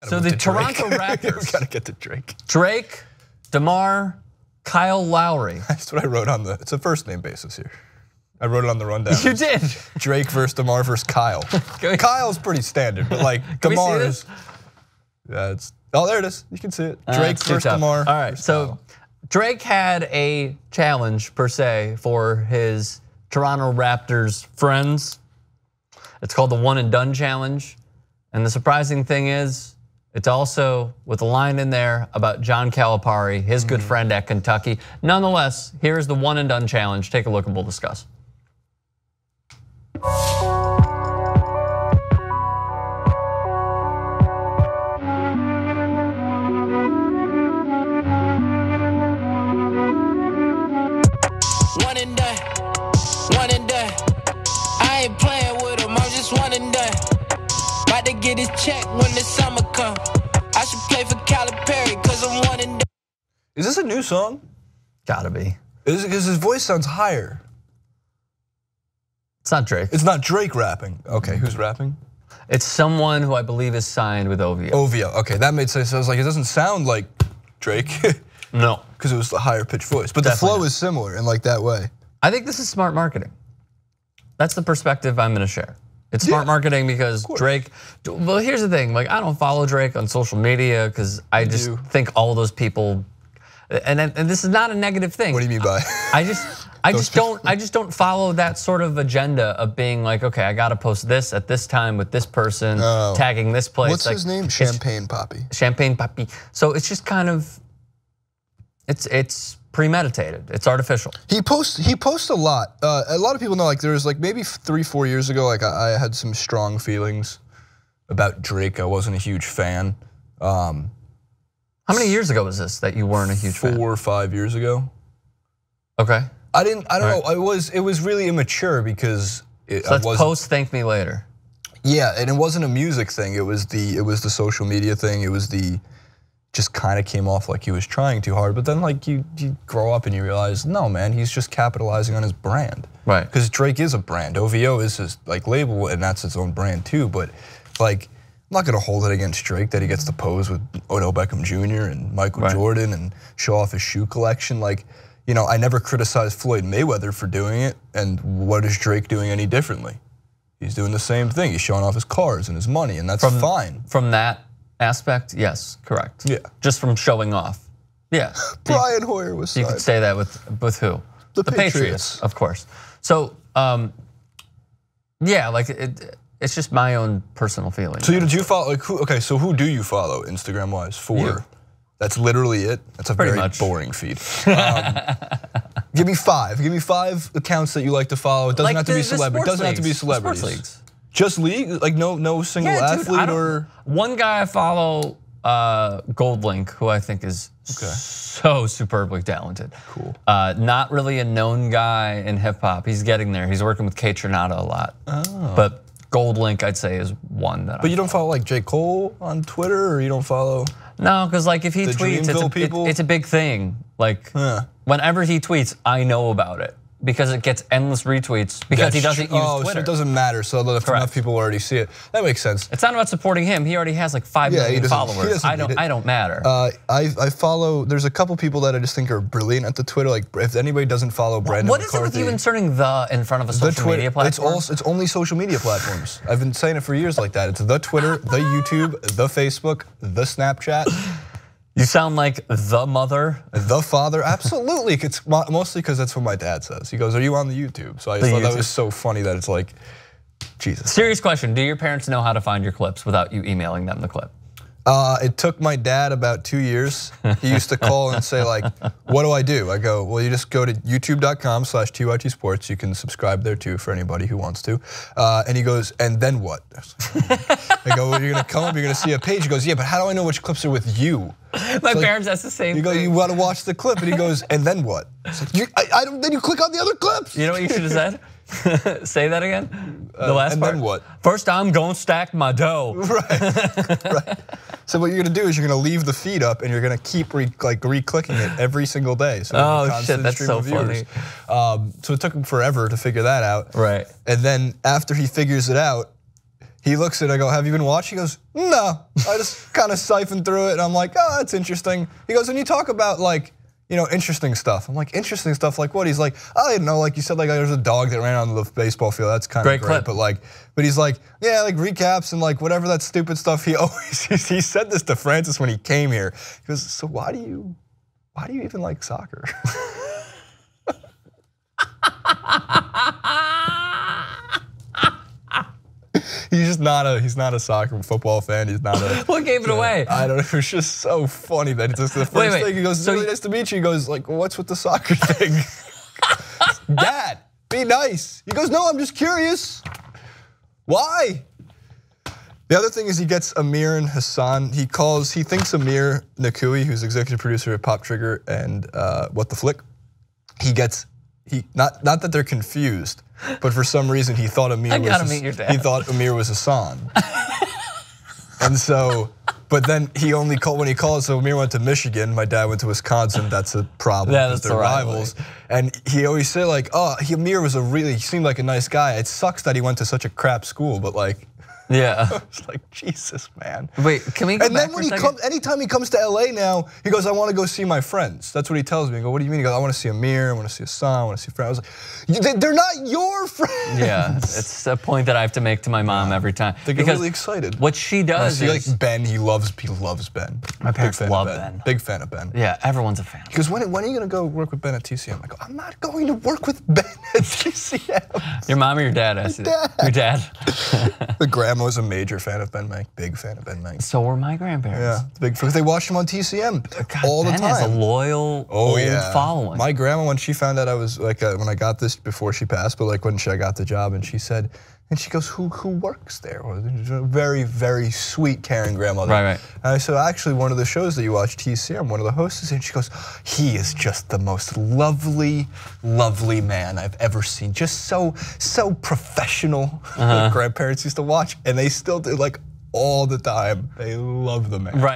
So the Toronto Raptors. We gotta get to Drake. Drake, DeMar, Kyle Lowry. That's what I wrote on the. It's a first name basis here. I wrote it on the rundown. You did. Drake versus DeMar versus Kyle. Kyle's pretty standard, but like DeMar is. Yeah, it's. Oh, there it is. You can see it. Drake versus DeMar. All right, so Drake had a challenge per se for his Toronto Raptors friends. It's called the One and Done Challenge, and the surprising thing is, it's also with a line in there about John Calipari, his good friend at Kentucky. Nonetheless, here's the One and Done Challenge. Take a look and we'll discuss. One and done, one and done. I ain't playing with him, I'm just one and done. About to get his check when the summer come. I should play for Calipari cause I'm one and done. Is this a new song? Gotta be. Is it because his voice sounds higher? It's not Drake. It's not Drake rapping. Okay, who's rapping? It's someone who I believe is signed with OVO. OVO, okay, that made sense. I was like, it doesn't sound like Drake. No. Because it was the higher pitched voice. But definitely the flow is similar in like that way. I think this is smart marketing. That's the perspective I'm gonna share. It's smart marketing because Drake, well here's the thing, like I don't follow Drake on social media because I just think all those people, and this is not a negative thing. What do you mean by? I just don't follow that sort of agenda of being like, okay, I gotta post this at this time with this person, tagging this place. What's his name? Champagne Poppy. Champagne Poppy. So it's just kind of, it's premeditated. It's artificial. He posts a lot. A lot of people know, like there was like maybe 3-4 years ago, like I had some strong feelings about Drake. I wasn't a huge fan. How many years ago was this that you weren't a huge fan? 4 or 5 years ago. Okay. I don't know. It was really immature because so let's post thank me later. Yeah, and it wasn't a music thing. It was the social media thing. It was the just kind of came off like he was trying too hard. But then like you grow up and you realize, no man, he's just capitalizing on his brand. Right. Because Drake is a brand. OVO is his like label and that's its own brand too. But like I'm not gonna hold it against Drake that he gets to pose with Odell Beckham Jr. and Michael Jordan and show off his shoe collection. Like, you know, I never criticized Floyd Mayweather for doing it, and what is Drake doing any differently? He's doing the same thing. He's showing off his cars and his money, and that's fine. From that aspect, yes, correct. Yeah. Just from showing off. Yeah. Brian Hoyer was signed. You could say that with who? The Patriots, of course. So, yeah, like it's just my own personal feeling. So do you follow, like who, okay, so who do you follow Instagram-wise for? You. That's literally it? That's a very boring feed. Give me 5. Give me 5 accounts that you like to follow. It doesn't have to be celebrity. It doesn't have to be celebrities. Sports leagues. Just league? Like no single athlete or? One guy I follow, Goldlink, who I think is so superbly talented. Cool. Not really a known guy in hip hop. He's getting there. He's working with K Tronada a lot. But Goldlink, I'd say, is one that. But you don't follow like J. Cole on Twitter, or you don't follow? No, because like if he tweets, it's a big thing. Like whenever he tweets, I know about it because it gets endless retweets because he doesn't use Twitter. So it doesn't matter. So if enough people already see it, that makes sense. It's not about supporting him. He already has like 5 million followers. I don't matter. I follow. There's a couple people that I just think are brilliant at the Twitter. Like if anybody doesn't follow Brandon what McCarthy, is it with you inserting the in front of a social media platform? It's only social media platforms. I've been saying it for years like that. It's the Twitter, the YouTube, the Facebook, the Snapchat. You sound like the mother. The father, absolutely. It's mostly because that's what my dad says. He goes, "Are you on the YouTube?" So I just thought that was so funny that it's like, Jesus. Serious question: do your parents know how to find your clips without you emailing them the clip? It took my dad about 2 years. He used to call and say like, "What do I do?" I go, "Well, you just go to youtube.com/TYT Sports. You can subscribe there too for anybody who wants to." And he goes, "And then what?" I go, "Well, you're gonna come up, you're gonna see a page." He goes, "Yeah, but how do I know which clips are with you?" My parents ask the same thing. You go, "You want to watch the clip?" And he goes, "And then what?" It's like, I don't. Then you click on the other clips. You know what you should have said? Say that again. The last and part. Then what? First, I'm gonna stack my dough. Right. So what you're gonna do is you're gonna leave the feed up and you're gonna keep re-clicking it every single day. So oh shit, that's so funny. So it took him forever to figure that out. Right. And then after he figures it out, he looks at it, I go, have you been watching? He goes, no. I just kind of siphoned through it and I'm like, oh, that's interesting. He goes, when you talk about like, interesting stuff. I'm like, interesting stuff like what? He's like, I didn't know, like you said, like there's a dog that ran on the baseball field. That's kind of great. But he's like, yeah, like recaps and like whatever that stupid stuff. He said this to Francis when he came here. He goes, so why do you even like soccer? He's not a soccer football fan. He's not a. What gave it away? I don't know. It was just so funny that it's just the first thing he goes, it's really nice to meet you. He goes like, what's with the soccer thing? Dad, be nice. He goes, no, I'm just curious. Why? The other thing is he gets Amir and Hassan. He thinks Amir Nakui, who's executive producer at Pop Trigger and What the Flick. Not that they're confused, but for some reason he thought Amir was Hassan. And so, but then when he called, so Amir went to Michigan, my dad went to Wisconsin, that's a problem, because they're rivals. And he always say like, oh, Amir he seemed like a nice guy. It sucks that he went to such a crap school, but like, yeah. It's like, Jesus, man. Wait, can we go back for a second? Anytime he comes to LA now, he goes, I want to go see my friends. That's what he tells me. I go, what do you mean? He goes, I want to see Amir, I want to see Hassan, I want to see friends. I was like, they're not your friends. Yeah, it's a point that I have to make to my mom every time. They get really excited. What she does is, like Ben, he loves Ben. My parents love Ben. Big fan of Ben. Yeah, everyone's a fan. Because when are you going to go work with Ben at TCM? I go, I'm not going to work with Ben at TCM. Your mom or your dad asked you? Your dad. The grandma was a major fan of Ben Mank, big fan of Ben Mank. So were my grandparents. Yeah, because they watched him on TCM all the time. Ben has a loyal old following. My grandma, when she found out I was like, when I got this before she passed, but like when I got the job, and she said, and she goes, who works there? Very, very sweet, caring grandmother. Right. And I said, actually, one of the shows that you watch, TCM, one of the hosts is, and she goes, he is just the most lovely, lovely man I've ever seen. Just so professional. My grandparents used to watch, and they still do, like all the time. They love the man. Right.